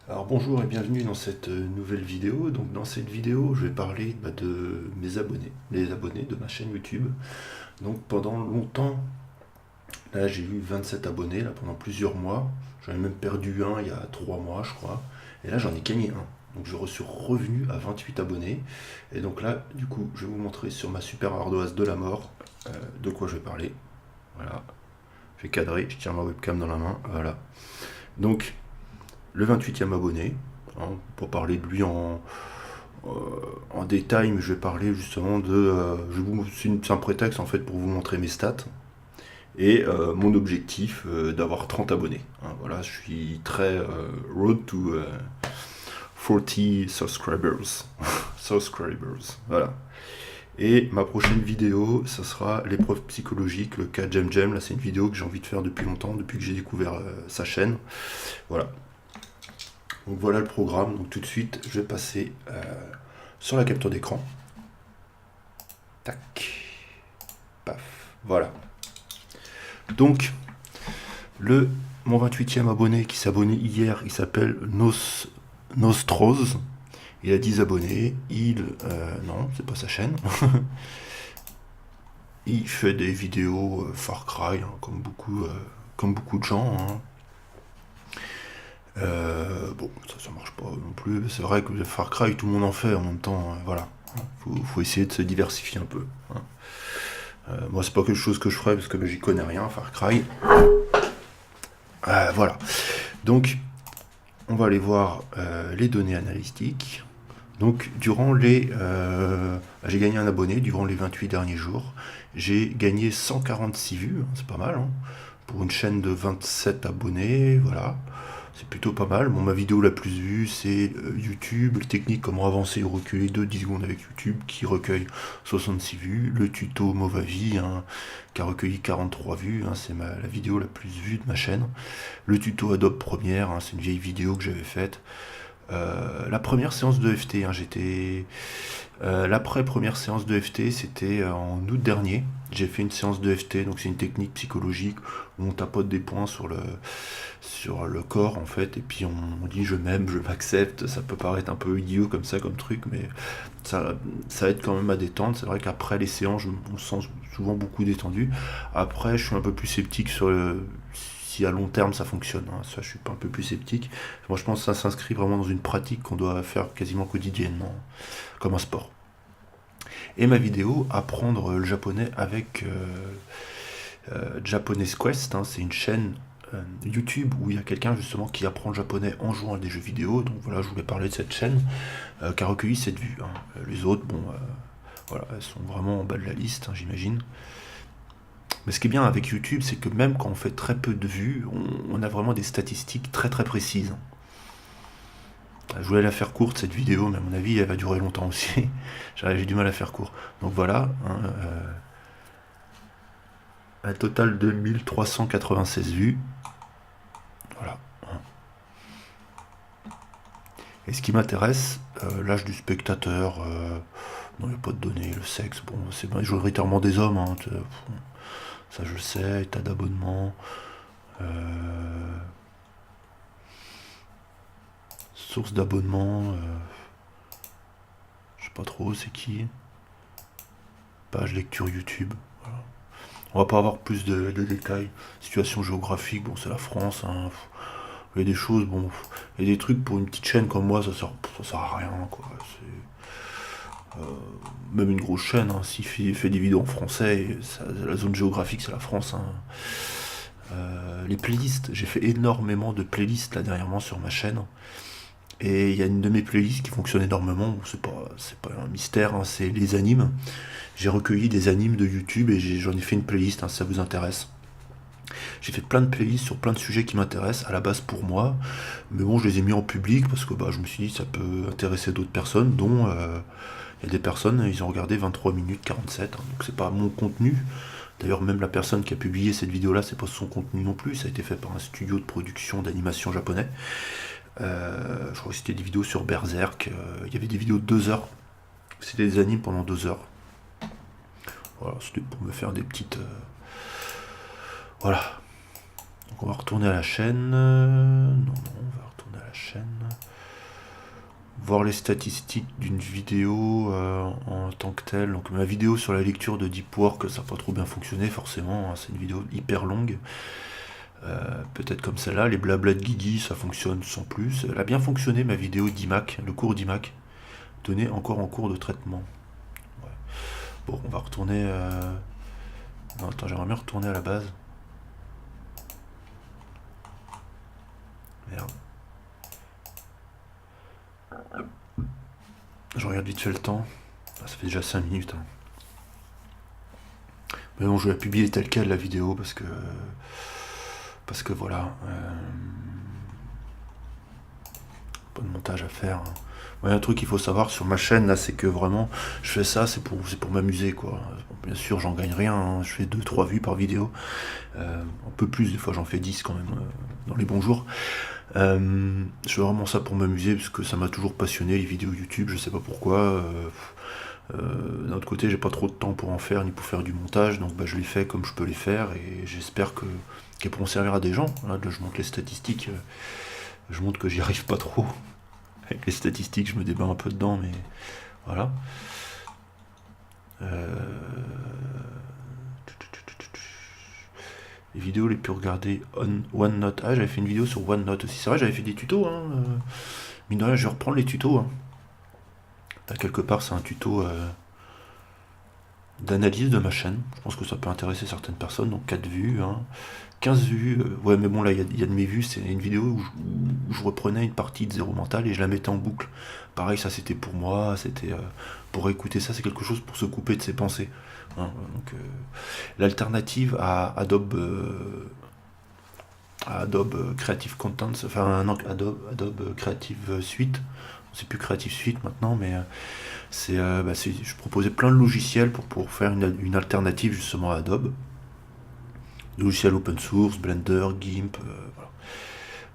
Alors bonjour et bienvenue dans cette nouvelle vidéo. Donc dans cette vidéo, je vais parler de mes abonnés, les abonnés de ma chaîne YouTube. Donc pendant longtemps, là j'ai eu 27 abonnés là, pendant plusieurs mois. J'en ai même perdu un il y a 3 mois je crois. Et là j'en ai gagné un. Donc je suis revenu à 28 abonnés. Et donc là, du coup, je vais vous montrer sur ma super ardoise de la mort de quoi je vais parler. Voilà. Je vais cadrer, je tiens ma webcam dans la main. Voilà. Donc le 28e abonné, hein, pour parler de lui en détail, mais je vais parler justement de... c'est un prétexte en fait pour vous montrer mes stats et mon objectif d'avoir 30 abonnés. Hein, voilà, je suis très road to 40 subscribers. Subscribers, voilà. Et ma prochaine vidéo, ça sera l'épreuve psychologique, le cas Jem Jem. Là, c'est une vidéo que j'ai envie de faire depuis longtemps, depuis que j'ai découvert sa chaîne. Voilà. Donc voilà le programme. Donc tout de suite, je vais passer sur la capture d'écran. Tac. Paf. Voilà. Donc, mon 28e abonné qui s'est abonné hier, il s'appelle Nostroz. Il a 10 abonnés. Non, c'est pas sa chaîne. Il fait des vidéos Far Cry, hein, comme beaucoup de gens. Hein. Bon, ça marche pas non plus. C'est vrai que le Far Cry, tout le monde en fait en même temps. Voilà. Faut essayer de se diversifier un peu. Hein. Moi, c'est pas quelque chose que je ferais parce que j'y connais rien, Far Cry. Voilà. Donc, on va aller voir les données analytiques. Donc, j'ai gagné un abonné durant les 28 derniers jours. J'ai gagné 146 vues, hein, c'est pas mal. Hein, pour une chaîne de 27 abonnés, voilà. C'est plutôt pas mal. Bon, ma vidéo la plus vue, c'est YouTube, technique comment avancer ou reculer de 10 secondes avec YouTube, qui recueille 66 vues. Le tuto Movavi, hein, qui a recueilli 43 vues, hein, c'est la vidéo la plus vue de ma chaîne. Le tuto Adobe Premiere, hein, c'est une vieille vidéo que j'avais faite. La première séance de FT, hein, l'après-première séance de FT, c'était en août dernier. J'ai fait une séance de FT, donc c'est une technique psychologique où on tapote des points sur le corps en fait, et puis on dit je m'aime, je m'accepte. Ça peut paraître un peu idiot comme ça, comme truc, mais ça aide quand même à détendre. C'est vrai qu'après les séances, on se sent souvent beaucoup détendu. Après, je suis un peu plus sceptique sur si à long terme ça fonctionne. Hein. Ça, je suis pas un peu plus sceptique. Moi, je pense que ça s'inscrit vraiment dans une pratique qu'on doit faire quasiment quotidiennement, comme un sport. Et ma vidéo, apprendre le japonais avec Japanese Quest, hein, c'est une chaîne YouTube où il y a quelqu'un justement qui apprend le japonais en jouant à des jeux vidéo. Donc voilà, je voulais parler de cette chaîne qui a recueilli cette vue. Hein. Les autres, bon, voilà, elles sont vraiment en bas de la liste, hein, j'imagine. Mais ce qui est bien avec YouTube, c'est que même quand on fait très peu de vues, on a vraiment des statistiques très très précises. Je voulais la faire courte cette vidéo, mais à mon avis, elle va durer longtemps aussi. J'ai du mal à faire court. Donc voilà, hein, un total de 1396 vues. Voilà. Hein. Et ce qui m'intéresse, l'âge du spectateur, non, il n'y a pas de données, le sexe, bon, c'est majoritairement des hommes, hein, ça je le sais, état d'abonnement. Source d'abonnement, je sais pas trop, c'est qui. Page lecture YouTube. Voilà. On va pas avoir plus de détails. Situation géographique, bon, c'est la France. Hein. Il y a des choses, bon, il y a des trucs pour une petite chaîne comme moi, ça sert à rien, quoi. Même une grosse chaîne, hein, s'il fait des vidéos en français, la zone géographique, c'est la France. Hein. Les playlists, j'ai fait énormément de playlists là dernièrement sur ma chaîne. Et il y a une de mes playlists qui fonctionne énormément, c'est pas un mystère, hein, c'est les animes. J'ai recueilli des animes de YouTube et j'en ai fait une playlist, hein, si ça vous intéresse. J'ai fait plein de playlists sur plein de sujets qui m'intéressent, à la base pour moi, mais bon, je les ai mis en public parce que je me suis dit ça peut intéresser d'autres personnes, dont il y a des personnes, ils ont regardé 23 minutes 47, hein, donc c'est pas mon contenu. D'ailleurs, même la personne qui a publié cette vidéo-là, c'est pas son contenu non plus, ça a été fait par un studio de production d'animation japonais. Je crois que c'était des vidéos sur Berserk. Il y avait des vidéos de 2 heures. C'était des animes pendant 2 heures. Voilà, c'était pour me faire des petites... Voilà. Donc on va retourner à la chaîne. Non, on va retourner à la chaîne. voir les statistiques d'une vidéo en tant que telle. Donc ma vidéo sur la lecture de Deep Work, ça n'a pas trop bien fonctionné forcément, hein, c'est une vidéo hyper longue. Peut-être comme celle-là, les blabla de Guigui, ça fonctionne sans plus. Elle a bien fonctionné ma vidéo d'IMAC, le cours d'IMAC, donné encore en cours de traitement. Ouais. Bon, on va retourner... Non, attends, j'aimerais bien retourner à la base. Merde. Je regarde vite fait le temps. Ah, ça fait déjà 5 minutes. Hein. Mais bon, je vais la publier telle quelle la vidéo parce que voilà. Pas de montage à faire. Hein. Ouais, un truc qu'il faut savoir sur ma chaîne là, c'est que vraiment je fais ça, c'est pour m'amuser quoi. Bien sûr, j'en gagne rien, hein. Je fais 2-3 vues par vidéo. Un peu plus, des fois j'en fais 10 quand même dans les bons jours. Je fais vraiment ça pour m'amuser parce que ça m'a toujours passionné les vidéos YouTube, je sais pas pourquoi. D'un autre côté, j'ai pas trop de temps pour en faire ni pour faire du montage, donc bah, je les fais comme je peux les faire et j'espère qu'elles pourront servir à des gens. Là, je montre les statistiques, je montre que j'y arrive pas trop. Avec les statistiques, je me débat un peu dedans, mais voilà. Les vidéos les plus regardées OneNote. Ah, j'avais fait une vidéo sur OneNote aussi. C'est vrai, j'avais fait des tutos. Hein. Mine de rien, je vais reprendre les tutos. Hein. Là, quelque part, c'est un tuto d'analyse de ma chaîne. Je pense que ça peut intéresser certaines personnes. Donc 4 vues, hein. 15 vues. Ouais, mais bon, là, il y a de mes vues. C'est une vidéo où je reprenais une partie de Zéro Mental et je la mettais en boucle. Pareil, ça, c'était pour moi. C'était pour écouter ça. C'est quelque chose pour se couper de ses pensées. Hein. Donc, l'alternative à Adobe Creative Content, enfin non, Adobe Creative Suite, c'est plus Creative Suite maintenant, mais je proposais plein de logiciels pour faire une alternative justement à Adobe. Logiciels open source, Blender, GIMP, voilà.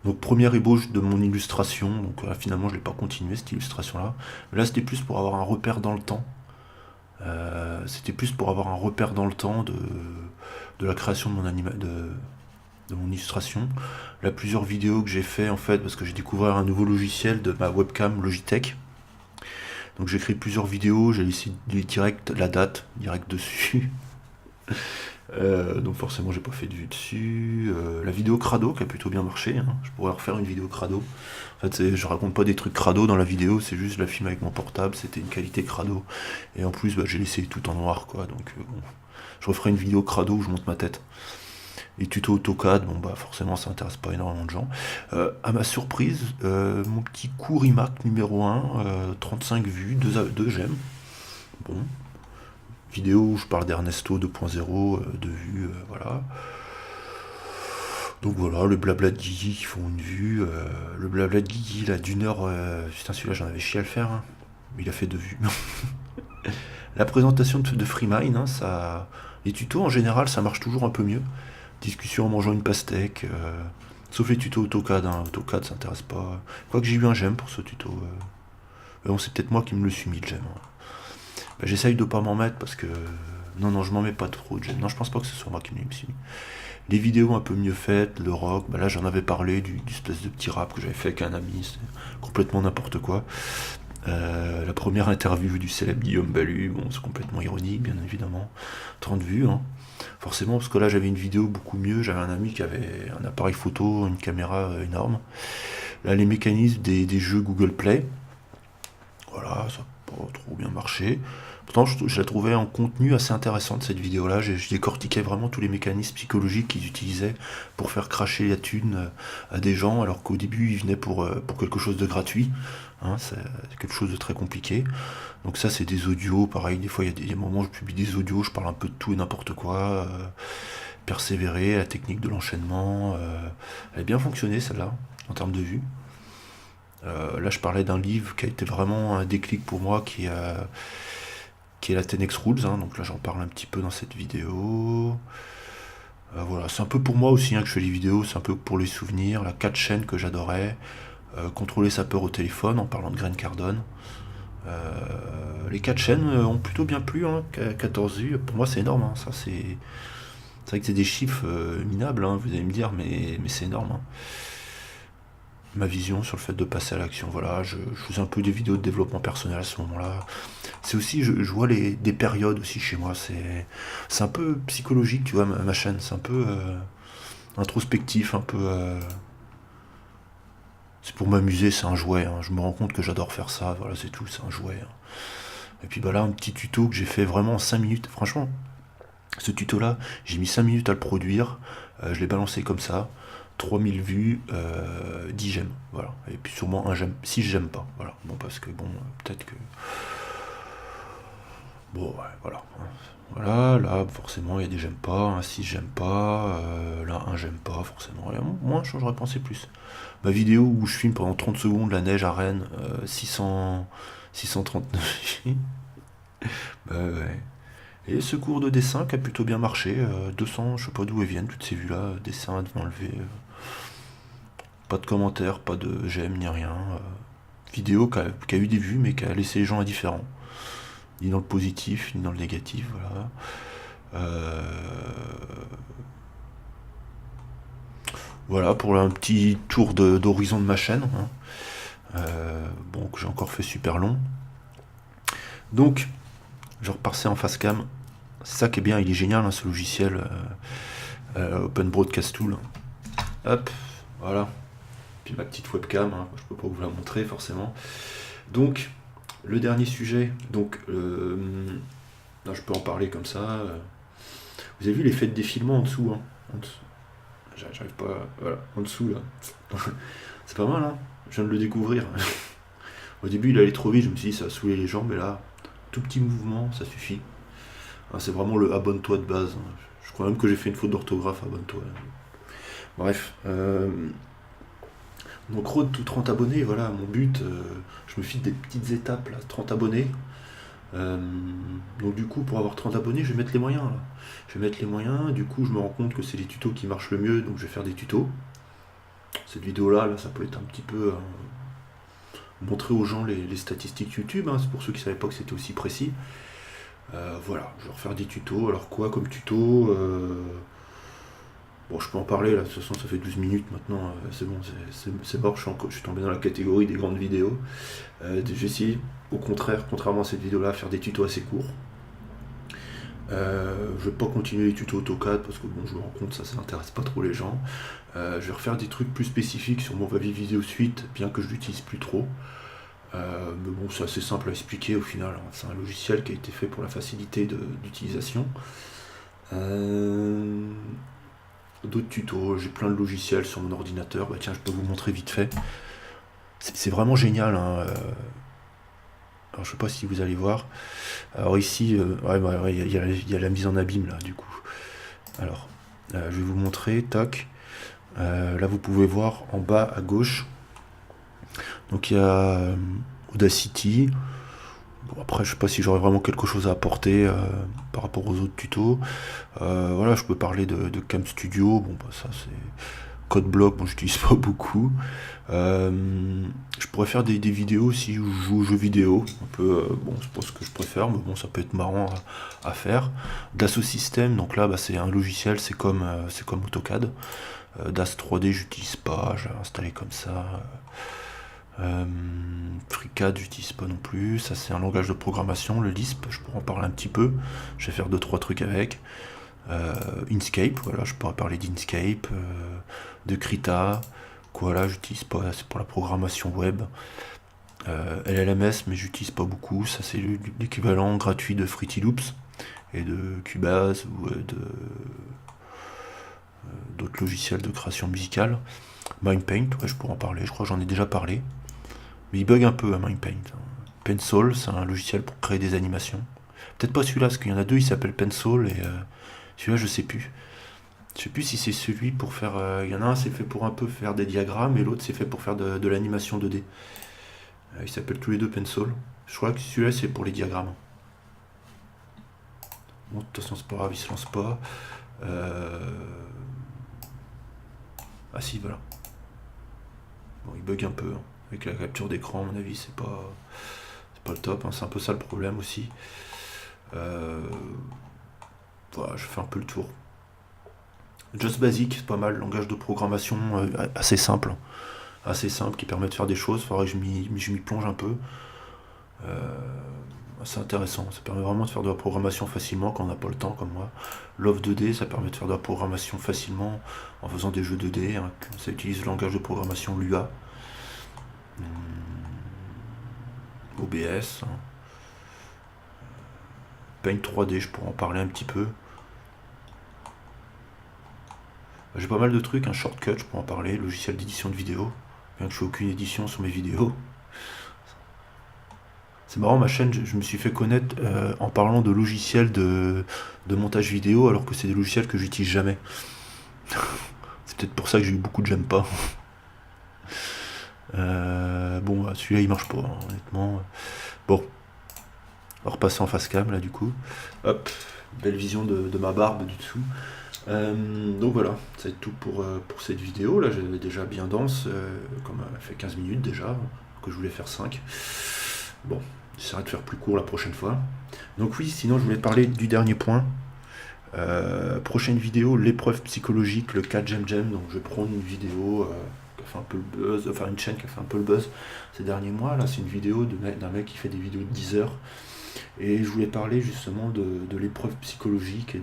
Donc première ébauche de mon illustration, donc finalement je l'ai pas continué cette illustration là. Mais là c'était plus pour avoir un repère dans le temps. De la création de mon illustration. Là, plusieurs vidéos que j'ai fait en fait parce que j'ai découvert un nouveau logiciel de ma webcam Logitech. Donc j'ai créé plusieurs vidéos, j'ai laissé direct la date direct dessus. Donc forcément j'ai pas fait de vue dessus. La vidéo crado qui a plutôt bien marché. Hein. Je pourrais refaire une vidéo crado. En fait, je raconte pas des trucs crado dans la vidéo, c'est juste je la filme avec mon portable, c'était une qualité crado. Et en plus, j'ai laissé tout en noir, quoi. Donc bon, je referai une vidéo crado où je monte ma tête. Les tutos AutoCAD, bon bah forcément ça intéresse pas énormément de gens. À ma surprise, mon petit cours iMac numéro 1, 35 vues, 2 j'aime. Bon. Vidéo où je parle d'Ernesto 2.0, 2 vues, voilà. Donc voilà, le blabla de Guigui qui font une vue. Le blabla de Guigui, là, d'une heure. Putain, celui-là, j'en avais chié à le faire. Hein. Mais il a fait 2 vues. La présentation de FreeMind, hein, ça. Les tutos, en général, ça marche toujours un peu mieux. Discussion en mangeant une pastèque. Sauf les tutos AutoCAD. Hein. AutoCAD, ça intéresse pas. Quoique j'ai eu un j'aime pour ce tuto. Bon, c'est peut-être moi qui me le suis mis, le j'aime. Hein. Bah, j'essaye de pas m'en mettre parce que. Non, je m'en mets pas trop de j'aime. Non, je pense pas que ce soit moi qui me suis mis. Les vidéos un peu mieux faites, le rock, bah là j'en avais parlé du espèce de petit rap que j'avais fait avec un ami, c'est complètement n'importe quoi. La première interview du célèbre Guillaume Balu, bon c'est complètement ironique bien évidemment, 30 vues, hein. Forcément parce que là j'avais une vidéo beaucoup mieux, j'avais un ami qui avait un appareil photo, une caméra énorme. Là les mécanismes des jeux Google Play, voilà, ça n'a pas trop bien marché. Pourtant, je la trouvais en contenu assez intéressante cette vidéo-là. Je décortiquais vraiment tous les mécanismes psychologiques qu'ils utilisaient pour faire cracher la thune à des gens, alors qu'au début, ils venaient pour quelque chose de gratuit. Hein, c'est quelque chose de très compliqué. Donc ça, c'est des audios. Pareil, des fois, il y a des moments où je publie des audios, je parle un peu de tout et n'importe quoi. Persévérer, la technique de l'enchaînement. Elle a bien fonctionné, celle-là, en termes de vues. Là, je parlais d'un livre qui a été vraiment un déclic pour moi, qui est la 10X Rules, hein, donc là j'en parle un petit peu dans cette vidéo. Voilà, c'est un peu pour moi aussi hein, que je fais les vidéos, c'est un peu pour les souvenirs, la 4 chaînes que j'adorais, contrôler sa peur au téléphone en parlant de Grant Cardone. Les 4 chaînes ont plutôt bien plu, hein, 14 vues, pour moi c'est énorme, hein, ça c'est vrai que c'est des chiffres minables, hein, vous allez me dire, mais c'est énorme. Hein. ma vision sur le fait de passer à l'action. Voilà, je faisais un peu des vidéos de développement personnel à ce moment-là. C'est aussi, je vois des périodes aussi chez moi. C'est un peu psychologique, tu vois, ma chaîne. C'est un peu introspectif, un peu. C'est pour m'amuser, c'est un jouet, hein. Je me rends compte que j'adore faire ça. Voilà, c'est tout, c'est un jouet, hein. Et puis bah là, un petit tuto que j'ai fait vraiment en 5 minutes. Franchement, ce tuto-là, j'ai mis 5 minutes à le produire. Je l'ai balancé comme ça. 3000 vues, 10 j'aime. Voilà. Et puis sûrement un j'aime. Si j'aime pas. Voilà. Bon, parce que bon, peut-être que. Bon, ouais, voilà. Voilà, là, forcément, il y a des j'aime pas. Un 6 j'aime pas. Là, un j'aime pas, forcément. Et moi, j'aurais pensé plus. Ma vidéo où je filme pendant 30 secondes la neige à Rennes, 639 vues. Bah ouais. Et ce cours de dessin qui a plutôt bien marché, 200, je sais pas d'où elles viennent toutes ces vues-là, dessin devant levé, pas de commentaires, pas de j'aime ni rien. Vidéo qui a eu des vues mais qui a laissé les gens indifférents, ni dans le positif, ni dans le négatif, voilà. Voilà pour un petit tour d'horizon de ma chaîne, hein. Bon, que j'ai encore fait super long. Donc, je repassais en face cam. C'est ça qui est bien, il est génial, hein, ce logiciel Open Broadcast Tool. Hop, voilà. Puis ma petite webcam, hein, je peux pas vous la montrer forcément. Donc, le dernier sujet, donc, non, je peux en parler comme ça. Vous avez vu l'effet de défilement en dessous, hein, en dessous. J'arrive pas, voilà, en dessous là. C'est pas mal, hein. Je viens de le découvrir. Au début, il allait trop vite, je me suis dit ça va saouler les gens, mais là, tout petit mouvement, ça suffit. Ah, c'est vraiment le abonne-toi de base, hein. Je crois même que j'ai fait une faute d'orthographe, abonne-toi. Bref. Donc road to 30 abonnés, voilà, mon but, je me fixe des petites étapes, là, 30 abonnés. Donc du coup, pour avoir 30 abonnés, je vais mettre les moyens, là. Je vais mettre les moyens, du coup, je me rends compte que c'est les tutos qui marchent le mieux, donc je vais faire des tutos. Cette vidéo-là, là, ça peut être un petit peu... montrer aux gens les statistiques YouTube, hein, c'est pour ceux qui ne savaient pas que c'était aussi précis. Voilà, je vais refaire des tutos. Alors quoi comme tuto Bon, je peux en parler là, de toute façon ça fait 12 minutes maintenant, c'est bon, c'est mort, je suis tombé dans la catégorie des grandes vidéos. J'ai essayé, au contraire, contrairement à cette vidéo-là, à faire des tutos assez courts. Je vais pas continuer les tutos AutoCAD parce que bon, je me rends compte, ça n'intéresse pas trop les gens. Je vais refaire des trucs plus spécifiques sur mon Movavi Vidéo Suite, bien que je l'utilise plus trop. Mais bon, c'est assez simple à expliquer au final, hein. C'est un logiciel qui a été fait pour la facilité d'utilisation. D'autres tutos, j'ai plein de logiciels sur mon ordinateur. Bah tiens, je peux vous montrer vite fait. C'est vraiment génial, hein. Alors je sais pas si vous allez voir. Alors ici, ouais, il y a la mise en abîme là du coup. Alors, je vais vous montrer, tac. Là vous pouvez voir en bas à gauche. Donc il y a Audacity. Bon, après je sais pas si j'aurais vraiment quelque chose à apporter par rapport aux autres tutos. Voilà, je peux parler de Cam Studio. Bon bah ça c'est CodeBlock, bon j'utilise pas beaucoup. Je pourrais faire des vidéos si je joue aux jeux vidéo. Un peu, bon c'est pas ce que je préfère, mais bon ça peut être marrant à faire. Dassault System, donc là bah, c'est un logiciel, c'est comme AutoCAD. DAS 3D j'utilise pas, j'ai installé comme ça. FreeCAD j'utilise pas non plus, ça c'est un langage de programmation, le Lisp, je pourrais en parler un petit peu, je vais faire 2-3 trucs avec. Inkscape, voilà, je pourrais parler d'Inkscape, de Krita, voilà, j'utilise pas, c'est pour la programmation web. LLMS, mais j'utilise pas beaucoup, ça c'est l'équivalent gratuit de Fruity Loops et de Cubase ou d'autres logiciels de création musicale. MindPaint, ouais, je pourrais en parler, je crois que j'en ai déjà parlé. Mais il bug un peu à MindPaint. Pencil, c'est un logiciel pour créer des animations. Peut-être pas celui-là, parce qu'il y en a deux, il s'appelle Pencil, et celui-là, je sais plus. Je sais plus si c'est celui pour faire... il y en a un, c'est fait pour un peu faire des diagrammes, et l'autre, c'est fait pour faire de l'animation 2D. Ils s'appellent tous les deux Pencil. Je crois que celui-là, c'est pour les diagrammes. Bon, de toute façon, c'est pas grave, il se lance pas. Ah si, voilà. Bon, il bug un peu, hein. Avec la capture d'écran, à mon avis, c'est pas le top, hein. C'est un peu ça le problème aussi. Voilà, je fais un peu le tour. Just Basic, c'est pas mal, langage de programmation assez simple. assez simple qui permet de faire des choses. Il faudrait que je m'y plonge un peu. C'est intéressant, ça permet vraiment de faire de la programmation facilement quand on n'a pas le temps comme moi. Love 2D, ça permet de faire de la programmation facilement en faisant des jeux 2D, hein. Ça utilise le langage de programmation Lua. OBS, hein. Paint 3D, je pourrais en parler un petit peu. J'ai pas mal de trucs, un shortcut, je pourrais en parler, logiciel d'édition de vidéo, bien que je fais aucune édition sur mes vidéos. C'est marrant, ma chaîne, je me suis fait connaître en parlant de logiciels de montage vidéo, alors que c'est des logiciels que j'utilise jamais. C'est peut-être pour ça que j'ai eu beaucoup de j'aime pas. Bon, celui-là il marche pas, hein, honnêtement. Bon, on va repasser en face cam là du coup. Hop, belle vision de ma barbe du dessous. Donc voilà, c'est tout pour cette vidéo. Là, j'avais déjà bien dense, comme elle fait 15 minutes déjà, que je voulais faire 5. Bon, j'essaierai de faire plus court la prochaine fois. Donc oui, sinon je voulais parler du dernier point. Prochaine vidéo, l'épreuve psychologique, le cas Jem. Donc je vais prendre une vidéo qui a fait un peu le buzz, enfin une chaîne qui a fait un peu le buzz ces derniers mois. Là, c'est une vidéo d'un mec qui fait des vidéos de 10 heures. Et je voulais parler justement de l'épreuve psychologique et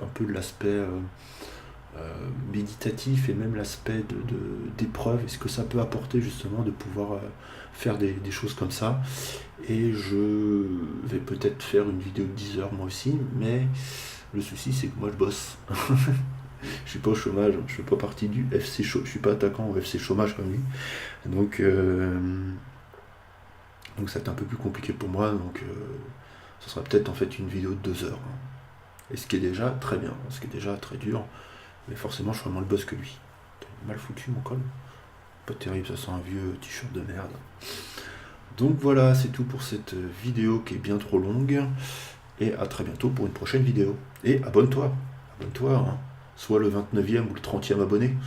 un peu de l'aspect méditatif et même l'aspect d'épreuve et ce que ça peut apporter justement de pouvoir faire des choses comme ça. Et je vais peut-être faire une vidéo de 10 heures moi aussi, mais le souci c'est que moi je bosse. Je suis pas au chômage, je fais pas partie du FC chômage, je suis pas attaquant au FC chômage comme lui. Donc ça va être un peu plus compliqué pour moi, donc ce sera peut-être en fait une vidéo de 2 heures. Et ce qui est déjà très bien, ce qui est déjà très dur, mais forcément je suis moins le boss que lui. Mal foutu mon col. Pas terrible, ça sent un vieux t-shirt de merde. Donc voilà, c'est tout pour cette vidéo qui est bien trop longue. Et à très bientôt pour une prochaine vidéo. Et abonne-toi, hein. Soit le 29e ou le 30e abonné.